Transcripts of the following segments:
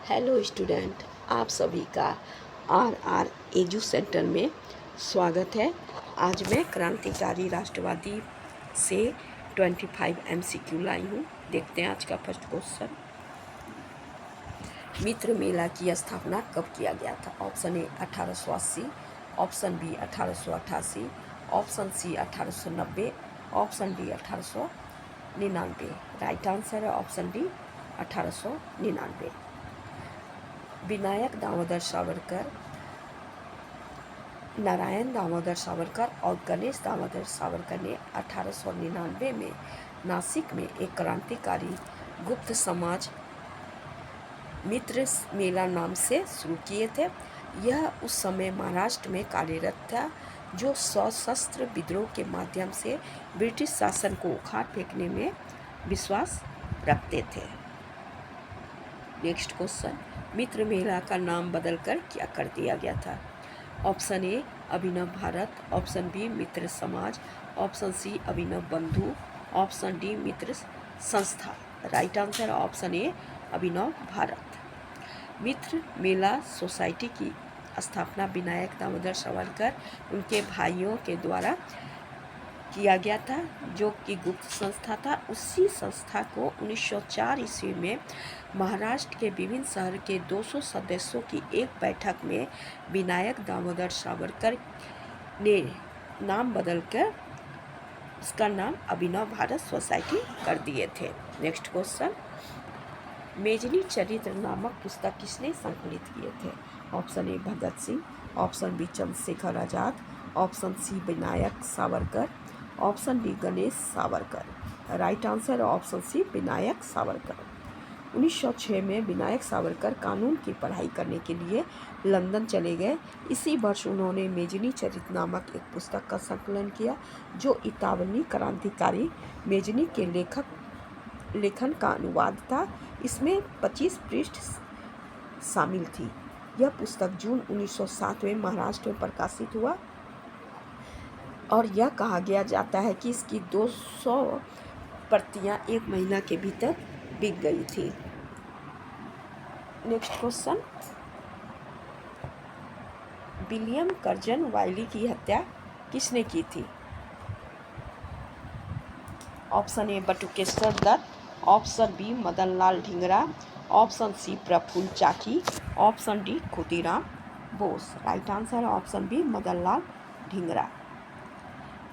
Hello student, आप सभी का आर आर एजू सेंटर में स्वागत है। आज मैं क्रांतिकारी राष्ट्रवादी से 25 MCQ लाई हूँ। देखते हैं आज का फर्स्ट क्वेश्चन। मित्र मेला की स्थापना कब किया गया था? Option A 1880, option B 1888, option C 1890, option D 1899। Right answer है ऑप्शन डी 1899। विनायक दामोदर सावरकर, नारायण दामोदर सावरकर और गणेश दामोदर सावरकर ने 1899 में नासिक में एक क्रांतिकारी गुप्त समाज मित्र मेला नाम से शुरू किए थे। यह उस समय महाराष्ट्र में कार्यरत था, जो सशस्त्र विद्रोह के माध्यम से ब्रिटिश शासन को उखाड़ फेंकने में विश्वास रखते थे। नेक्स्ट क्वेश्चन, मित्र मेला का नाम बदलकर क्या कर दिया गया था? Option A Abhinav Bharat, option B Mitra Samaj, option C Abhinav Bandhu, option D Mitra Sanstha. Right answer option A Abhinav Bharat. Mitra Mela society की स्थापना विनायक दामोदर सावरकर उनके भाइयों के द्वारा किया गया था, जो कि गुप्त संस्था था। उसी संस्था को 1904 ईस्वी में महाराष्ट्र के विभिन्न शहर के 200 सदस्यों की एक बैठक में विनायक दामोदर सावरकर ने नाम बदलकर उसका नाम अभिनव भारत सोसाइटी कर दिए थे। नेक्स्ट क्वेश्चन, मेजनी चरित्र नामक पुस्तक किसने संकलित किए थे? Option A Bhagat Singh, option B Chandrashekhar Azad, option C Vinayak Savarkar, option D Ganesh Savarkar. Right answer option C Vinayak Savarkar. 1906 में विनायक सावरकर कानून की पढ़ाई करने के लिए लंदन चले गए। इसी वर्ष उन्होंने मेजनी चरित्र नामक एक पुस्तक का संकलन किया, जो इतालवी क्रांतिकारी मेजनी के लेखन का अनुवाद था। इसमें 25 पृष्ठ शामिल थी। यह पुस्तक जून 1907 में महाराष्ट्र में प्रकाशित हुआ और यह कहा गया जाता है कि इसकी 200 प्रतियां एक महीना के भीतर बिक गई थी। Next question, William Curzon Wyllie की हत्या किसने की थी? Option A Batukeshwar Dutt, option B Madanlal Dhingra, option C Prafulla Chaki, option D Khudiram Bose. Right answer option B Madanlal Dhingra.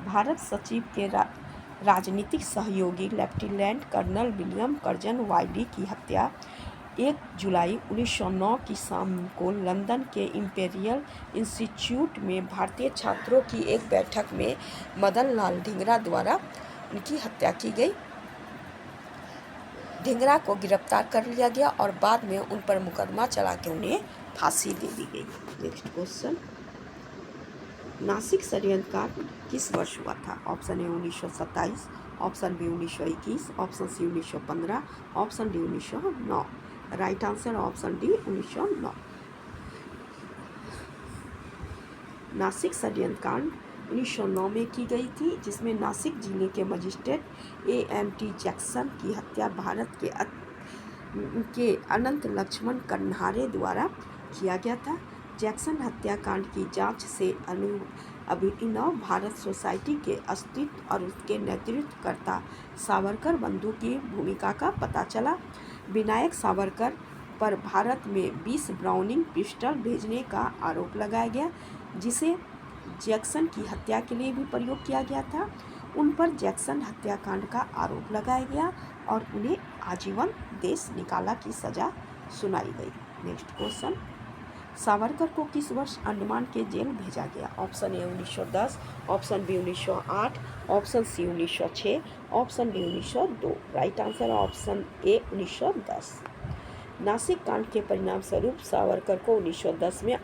Bharat सचिव के राजनीतिक सहयोगी lieutenant colonel William Curzon Wyllie की हत्या 1 जुलाई 1909 की शाम को लंदन के इंपीरियल इंस्टीट्यूट में भारतीय छात्रों की एक बैठक में मदनलाल ढींगरा द्वारा उनकी हत्या की गई। ढींगरा को गिरफ्तार कर लिया गया और बाद में उन पर मुकदमा चला के उन्हें फांसी दे दी गई। नेक्स्ट क्वेश्चन, नासिक षड्यंत्र कांड किस वर्ष हुआ था? Option A 1927, option B 1921, option C 1915, option D 1909। Right answer option D 1909। Nasik षड्यंत्र कांड 1909 में की गई थी, जिसमें नासिक जिले के मजिस्ट्रेट AMT जैक्सन की हत्या भारत के अनंत लक्ष्मण कन्हारे द्वारा किया गया था। जैक्सन हत्याकांड की जांच से अभिनव भारत सोसाइटी के अस्तित्व और उसके नेतृत्वकर्ता सावरकर बंधु की भूमिका का पता चला। विनायक सावरकर पर भारत में 20 ब्राउनिंग पिस्टल भेजने का आरोप लगाया गया, जिसे जैक्सन की हत्या के लिए भी प्रयोग किया गया था। उन पर जैक्सन हत्याकांड का आरोप लगाया गया और उन्हें आजीवन देश निकाला की सजा सुनाई गई। नेक्स्ट क्वेश्चन, सावरकर को किस वर्ष अंडमान के जेल भेजा गया? Option A 1910, option B 1908, option C 1906, option D 1902। Right answer option A 1910। Nasik कांड के परिणाम स्वरूप सावरकर को 1910 में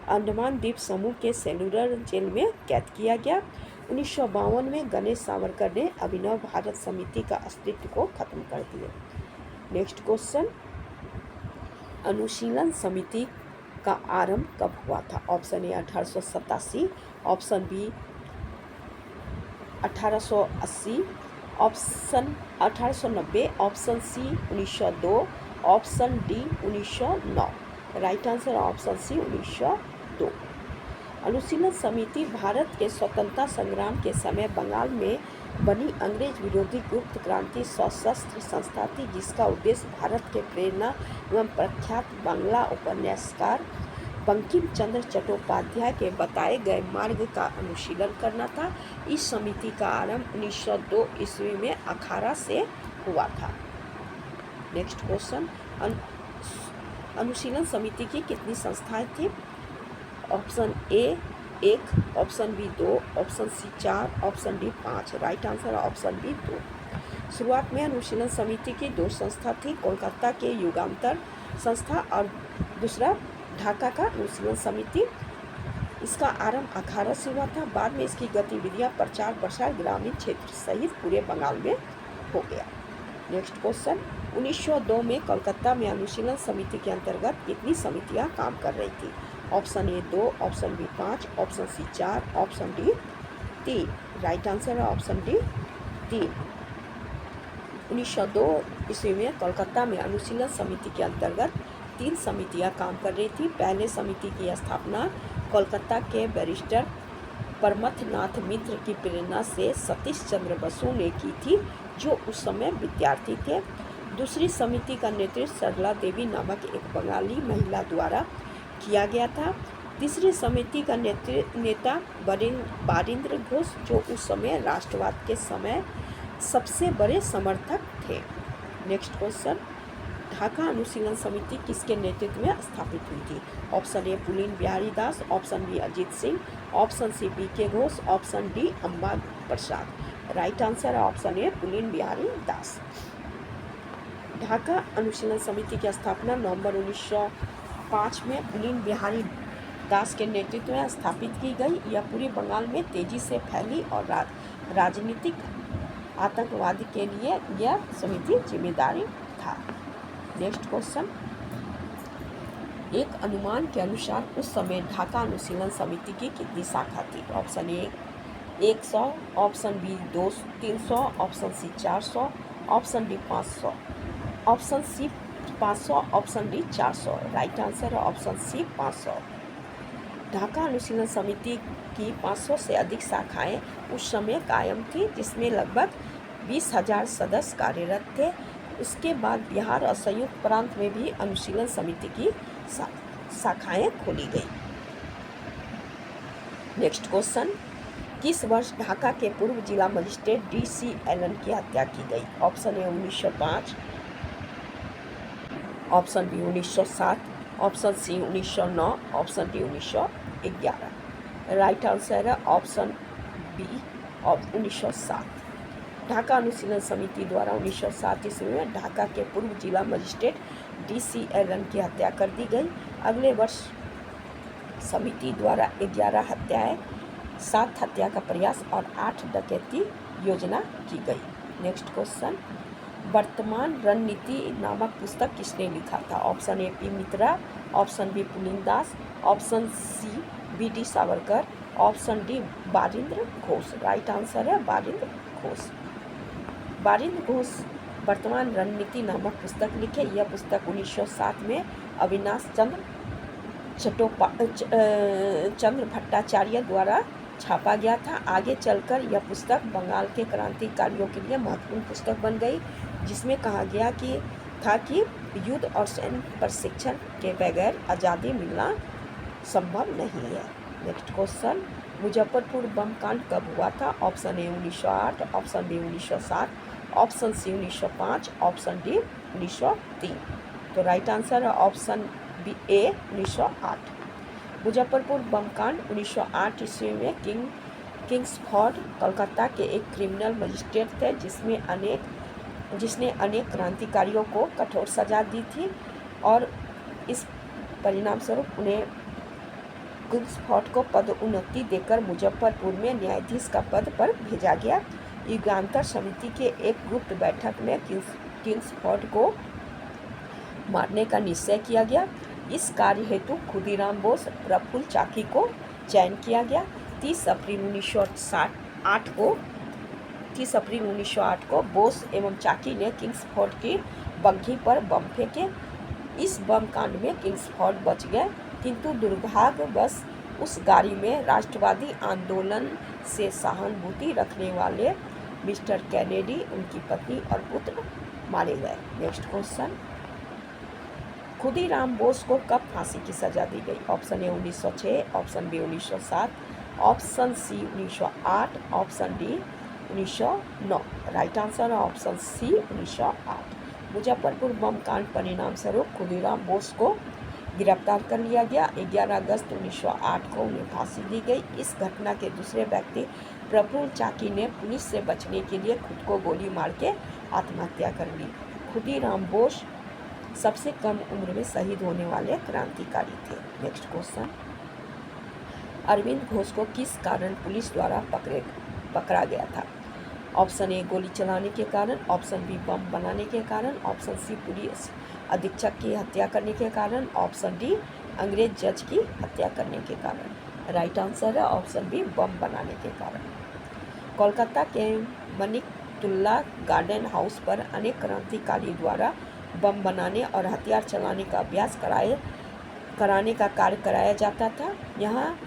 अंडमान द्वीप समूह के सेलुलर जेल में कैद किया गया। 1952 में गणेश सावरकर ने अभिनव भारत समिति का अस्तित्व को खत्म कर दिया। नेक्स्ट क्वेश्चन, अनुशीलन समिति का आरंभ कब हुआ था? Option A 1887, option B 1880, option 1890, option C 1902, option D 1909। Right answer option C 1902। Anushilan समिति भारत के स्वतंत्रता संग्राम के समय बंगाल में बनी अंग्रेज विरोधी गुप्त क्रांति सशस्त्र संस्था थी, जिसका उद्देश्य भारत के प्रेरणा एवं प्रख्यात बांग्ला उपन्यासकार बंकिम चंद्र चट्टोपाध्याय के बताए गए मार्ग का अनुशीलन करना था। इस समिति का आरंभ 1902 ईस्वी में अखाड़ा से हुआ था। नेक्स्ट क्वेश्चन, अनुशीलन समिति की कितनी संस्थाएं थी? Option A 1, option B 2, option C 4, option D 5। Right answer option B 2। शुरुआत में अनुशीलन समिति की 2 संस्था थी, कोलकाता के युगांतर संस्था और दूसरा ढाका का अनुशीलन समिति। इसका आरंभ अखाड़ा से हुआ था। बाद में इसकी गतिविधियां प्रचार प्रसार ग्रामीण क्षेत्र सहित पूरे बंगाल में हो गया। नेक्स्ट क्वेश्चन, 1902 में कोलकाता में अनुशीलन समिति के अंतर्गत कितनी समितियां काम कर रही थी? Option A 2, option B 5, option C 4, option D 3। Right answer है ऑप्शन डी 3। 1902 ईस्वी में कोलकाता में अनुशीलन समिति के अंतर्गत 3 समितियां काम कर रही थी। पहले समिति की स्थापना कोलकाता के बैरिस्टर परमथनाथ मित्र की प्रेरणा से सतीश चंद्र बसु ने की थी, जो उस समय विद्यार्थी थे। दूसरी समिति का नेतृत्व सरला देवी नामक एक बंगाली महिला द्वारा किया गया था। तीसरी समिति का नेता बारिंद्र घोष, जो उस समय राष्ट्रवाद के समय सबसे बड़े समर्थक थे। नेक्स्ट क्वेश्चन, ढाका अनुशीलन समिति किसके नेतृत्व में स्थापित हुई थी? Option A Pulin Bihari Das, option B Ajit Singh, option C P K. Ghosh, option D Amba Prasad. Right answer है ऑप्शन ए पुलिन बिहारी दास। ढाका अनुशीलन समिति की स्थापना नवंबर 1905 में पुलिन बिहारी दास के नेतृत्व में स्थापित की गई। यह पूरे बंगाल में तेजी से फैली और राजनीतिक आतंकवाद के लिए यह समिति जिम्मेदारी था। नेक्स्ट क्वेश्चन, एक अनुमान के अनुसार उस समय ढाका अनुशीलन समिति की कितनी शाखा थी? Option A 100, option B 300, option C 400, option D 500। Option C 500, option D 400। Right answer है ऑप्शन सी 500। ढाका अनुशीलन समिति की 500 से अधिक शाखाएं उस समय कायम थी, जिसमें लगभग 20,000 सदस्य कार्यरत थे। उसके बाद बिहार और संयुक्त प्रांत में भी अनुशीलन समिति की शाखाएं खोली गई। नेक्स्ट क्वेश्चन, किस वर्ष ढाका के पूर्व जिला मजिस्ट्रेट D.C. एलन की हत्या की गई? Option A 1905, option B 1907, option C 1909, option D 1911। Right answer है ऑप्शन बी 1907। ढाका अनुशीलन समिति द्वारा 1907 ईस्वी में ढाका के पूर्व जिला मजिस्ट्रेट D.C. एलन की हत्या कर दी गई। अगले वर्ष समिति द्वारा 11 हत्याएं, 7 हत्या का प्रयास और 8 डकैती योजना की गई। नेक्स्ट क्वेश्चन, वर्तमान रणनीति नामक पुस्तक किसने लिखा था? Option A P Mitra, option B Pulindas, option C B.D. Savarkar, option D Barindra Ghosh. Right answer है बारिंद्र घोष। बारिंद्र घोष वर्तमान रणनीति नामक पुस्तक लिखे। यह पुस्तक 1907 में अविनाश चंद्र भट्टाचार्य द्वारा छापा गया था। आगे चलकर यह पुस्तक बंगाल के क्रांतिकारियों के लिए महत्वपूर्ण पुस्तक बन गई, जिसमें कहा गया कि युद्ध और सैन्य प्रशिक्षण के बगैर आज़ादी मिलना संभव नहीं है। नेक्स्ट क्वेश्चन, मुजफ्फरपुर बम कांड कब हुआ था? Option A 1908, option B 1907, option C 1905, option D 1903। तो राइट आंसर है ऑप्शन बी ए 1908। मुजफ्फरपुर बम कांड 1908 ईस्वी में किंग्सफोर्ड कोलकाता के एक क्रिमिनल मजिस्ट्रेट थे, जिसने अनेक क्रांतिकारियों को कठोर सजा दी थी और इस परिणाम स्वरूप उन्हें किंग्सफोर्ड को पदोन्नति देकर मुजफ्फरपुर में न्यायाधीश का पद पर भेजा गया। युगांतर समिति के एक गुप्त बैठक में किंग्सफोर्ड को मारने का निश्चय किया गया। इस कार्य हेतु खुदीराम बोस, प्रफुल्ल चाकी को चयन किया गया। 30 अप्रैल 1908 को 21 अप्रैल 1908 को बोस एवं चाकी ने किंग्सफोर्ड की बग्घी पर बम फेंके। इस बम कांड में किंग्सफोर्ड बच गए, किंतु दुर्भाग्यवश उस गाड़ी में राष्ट्रवादी आंदोलन से सहानुभूति रखने वाले मिस्टर कैनेडी, उनकी पत्नी और पुत्र मारे गए। नेक्स्ट क्वेश्चन, खुदीराम बोस को कब फांसी की सजा दी गई? Option A 1906, option B 1907, option C 1908, option D 1909। Right answer है ऑप्शन सी 1908। मुजफ्फरपुर बम कांड परिणाम स्वरूप खुदीराम बोस को गिरफ्तार कर लिया गया। 11 अगस्त 1908 को उन्हें फांसी दी गई। इस घटना के दूसरे व्यक्ति प्रफुल्ल चाकी ने पुलिस से बचने के लिए खुद को गोली मार के आत्महत्या कर ली। खुदीराम बोस सबसे कम उम्र में शहीद होने वाले क्रांतिकारी थे। नेक्स्ट क्वेश्चन, अरविंद घोष को किस कारण पुलिस द्वारा पकड़ा गया था? ऑप्शन ए गोली चलाने के कारण, ऑप्शन बी बम बनाने के कारण, ऑप्शन सी पुलिस अधीक्षक की हत्या करने के कारण, ऑप्शन डी अंग्रेज जज की हत्या करने के कारण। राइट आंसर है ऑप्शन बी बम बनाने के कारण। कोलकाता के मनिकतुल्ला गार्डन हाउस पर अनेक क्रांतिकारी द्वारा बम बनाने और हथियार चलाने का अभ्यास कराने का कार्य कराया जाता था। यहाँ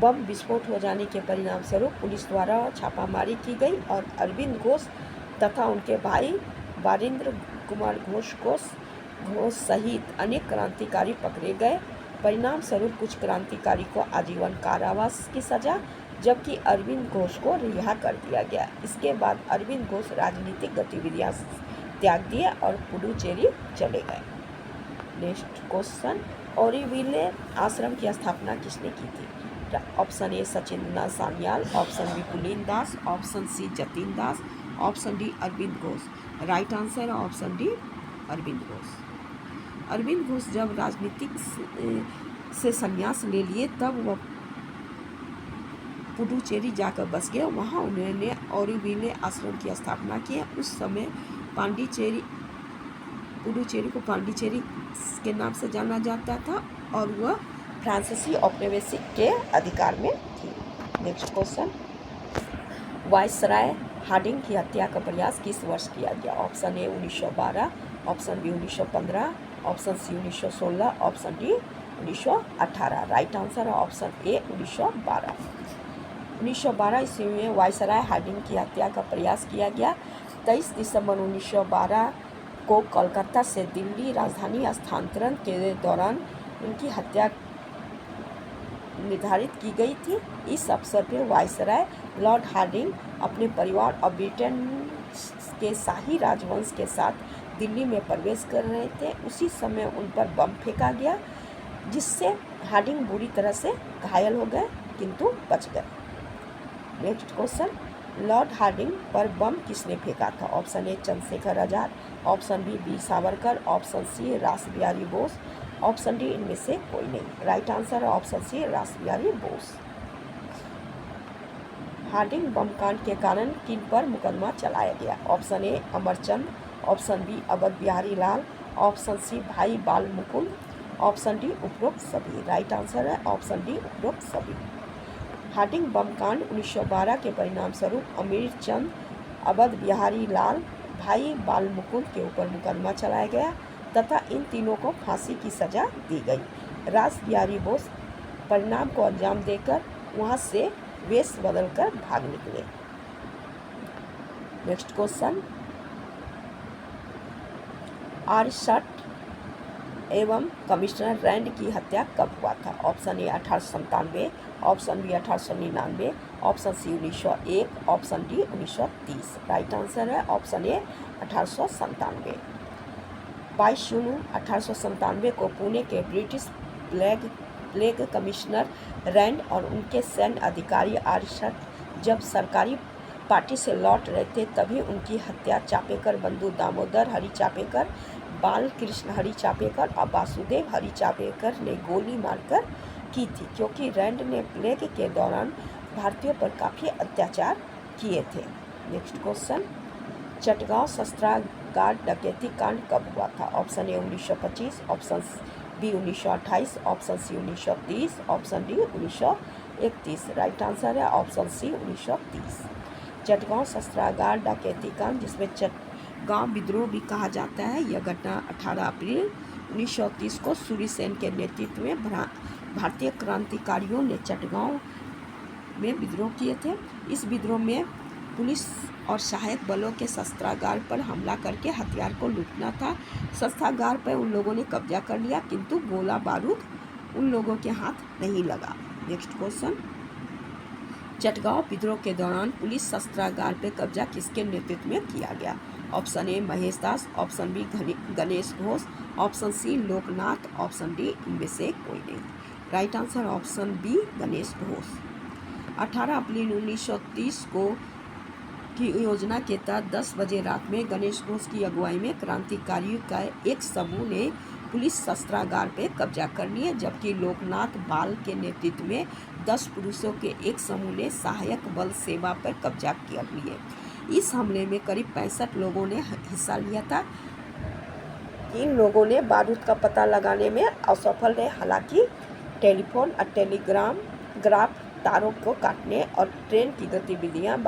बम विस्फोट हो जाने के परिणाम स्वरूप पुलिस द्वारा छापामारी की गई और अरविंद घोष तथा उनके भाई बारिंद्र कुमार घोष सहित अनेक क्रांतिकारी पकड़े गए। परिणाम स्वरूप कुछ क्रांतिकारी को आजीवन कारावास की सजा, जबकि अरविंद घोष को रिहा कर दिया गया। इसके बाद अरविंद घोष राजनीतिक गतिविधियां त्याग दिए और पुडुचेरी चले गए। नेक्स्ट क्वेश्चन, ओरोविले आश्रम की स्थापना किसने की थी? Option A Sachindranath Sanyal, option B Pulin Das, option C Jatin Das, option D Aurobindo Ghosh. Right answer है ऑप्शन डी अरविंद घोष। अरविंद घोष जब राजनीतिक से संन्यास ले लिए तब वह पुडुचेरी जाकर बस गए। वहाँ उन्होंने ओरोविले आश्रम की स्थापना की। उस समय पुडुचेरी को पांडिचेरी के नाम से जाना जाता था और वह फ्रांसीसी औपनिवेशिक के अधिकार में थी। नेक्स्ट क्वेश्चन, वायसराय हार्डिंग की हत्या का प्रयास किस वर्ष किया गया? Option A 1912, option B 1915, option C 1916, option D 1918। Right answer है ऑप्शन ए 1912। 1912 ईस्वी में वायसराय हार्डिंग की हत्या का प्रयास किया गया। 23 दिसंबर 1912 को कोलकाता से दिल्ली राजधानी स्थानांतरण के दौरान उनकी हत्या निर्धारित की गई थी। इस अवसर पर वायसराय लॉर्ड हार्डिंग अपने परिवार और ब्रिटेन के शाही राजवंश के साथ दिल्ली में प्रवेश कर रहे थे। उसी समय उन पर बम फेंका गया, जिससे हार्डिंग बुरी तरह से घायल हो गए किंतु बच गए। नेक्स्ट क्वेश्चन, लॉर्ड हार्डिंग पर बम किसने फेंका था? Option A Chandrashekhar Azad, option B Savarkar, option C Rashbehari Bose, option D इनमें से कोई नहीं। राइट आंसर है option C Rashbehari Bose. Hardinge bomb कांड के कारण किन पर मुकदमा चलाया गया? Option A Amarchand, option B Awadh Behari Lal, option C Bhai Bal Mukund, option D उपरोक्त सभी। राइट आंसर है ऑप्शन डी उपरोक्त सभी। हार्डिंग बम कांड 1912 के परिणाम स्वरूप अमीरचंद, अवध बिहारी लाल, भाई बाल मुकुंद के ऊपर मुकदमा चलाया गया तथा इन तीनों को फांसी की सजा दी गई। रासबिहारी बोस परिणाम को अंजाम देकर वहां से वेश बदलकर भाग निकले। नेक्स्ट क्वेश्चन, आर्यशट एवं कमिश्नर रैंड की हत्या कब हुआ था? Option A 1897, option B 1899, option C 1901, option D 1930। Right answer है ऑप्शन ए 1897। 22 जून 1897 को पुणे के ब्रिटिश प्लेग कमिश्नर रैंड और उनके सैन्य अधिकारी आर्यशट जब सरकारी पार्टी से लौट रहे थे तभी उनकी हत्या चापेकर बंधु दामोदर हरि चापेकर, बालकृष्ण हरि चापेकर और वासुदेव हरि चापेकर ने गोली मारकर की थी, क्योंकि रैंड ने प्लेग के दौरान भारतीयों पर काफ़ी अत्याचार किए थे। नेक्स्ट क्वेश्चन, चटगांव शस्त्रागार डकैती कांड कब हुआ था? Option A 1925, option B 1928, option C 1930, option D 1931। Right answer है ऑप्शन सी 1930। चटगांव शस्त्रागार डकैती कांड, जिसमें चटगांव विद्रोह भी कहा जाता है। यह घटना 18 अप्रैल 1930 को सूर्य सेन के नेतृत्व में भारतीय क्रांतिकारियों ने चटगांव में विद्रोह किए थे। इस विद्रोह में पुलिस और सहायक बलों के शस्त्रागार पर हमला करके हथियार को लूटना था। शस्त्रागार पर उन लोगों ने कब्जा कर लिया, किंतु गोला बारूद उन लोगों के हाथ नहीं लगा। नेक्स्ट क्वेश्चन, चटगांव विद्रोह के दौरान पुलिस शस्त्रागार पर कब्जा किसके नेतृत्व में किया गया? Option A Mahesh Das, option B Ganesh Ghosh, option C Loknath, option D इनमें से कोई नहीं। Right answer option B Ganesh Ghosh. 18 April 1930 को की योजना के तहत 10 बजे रात में गणेश घोष की अगुवाई में क्रांतिकारियों का एक समूह ने पुलिस शस्त्रागार पर कब्जा कर लिया, जबकि लोकनाथ बाल के नेतृत्व में 10 पुरुषों के एक समूह ने सहायक बल सेवा पर कब्जा कर लिए। इस हमले में करीब 65 लोगों ने हिस्सा लिया था। इन लोगों ने बारूद का पता लगाने में असफल रहे, हालांकि टेलीफोन और टेलीग्राफ तारों को काटने और ट्रेन की गतिविधियां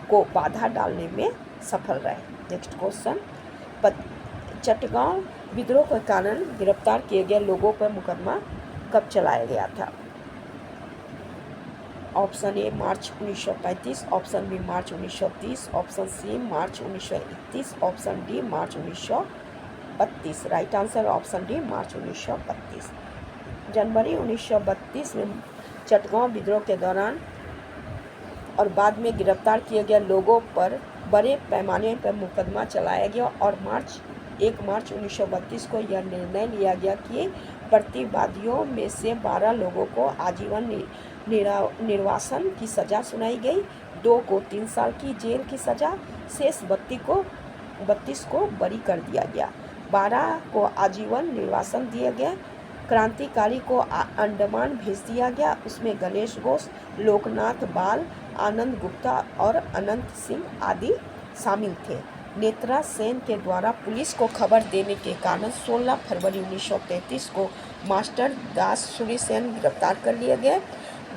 को बाधा डालने में सफल रहे। नेक्स्ट क्वेश्चन, चटगांव विद्रोह के कारण गिरफ्तार किए गए लोगों पर मुकदमा कब चलाया गया था? Option A March 1935, option B March 1930, option C March 1931, option D March 1932। Right answer option D March 1932। जनवरी 1932 में चटगांव विद्रोह के दौरान और बाद में गिरफ्तार किए गए लोगों पर बड़े पैमाने पर मुकदमा चलाया गया और 1 मार्च 1932 को यह निर्णय लिया गया कि प्रतिवादियों में से 12 लोगों को आजीवन निर्वासन की सज़ा सुनाई गई, 2 को 3 साल की जेल की सज़ा, शेष 32 को बरी कर दिया गया, 12 को आजीवन निर्वासन दिया गया। क्रांतिकारी को अंडमान भेज दिया गया। उसमें गणेश घोष, लोकनाथ बाल, आनंद गुप्ता और अनंत सिंह आदि शामिल थे। नेत्रा सेन के द्वारा पुलिस को खबर देने के कारण 16 फरवरी 1933 को मास्टर दास सूर्य सेन गिरफ्तार कर लिए गए।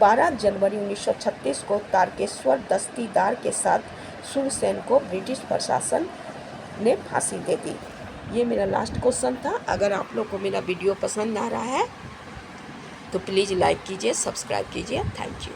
12 जनवरी 1936 को तारकेश्वर दस्तीदार के साथ सूर्य सेन को ब्रिटिश प्रशासन ने फांसी दे दी। ये मेरा लास्ट क्वेश्चन था। अगर आप लोग को मेरा वीडियो पसंद आ रहा है तो प्लीज़ लाइक कीजिए, सब्सक्राइब कीजिए। Thank you.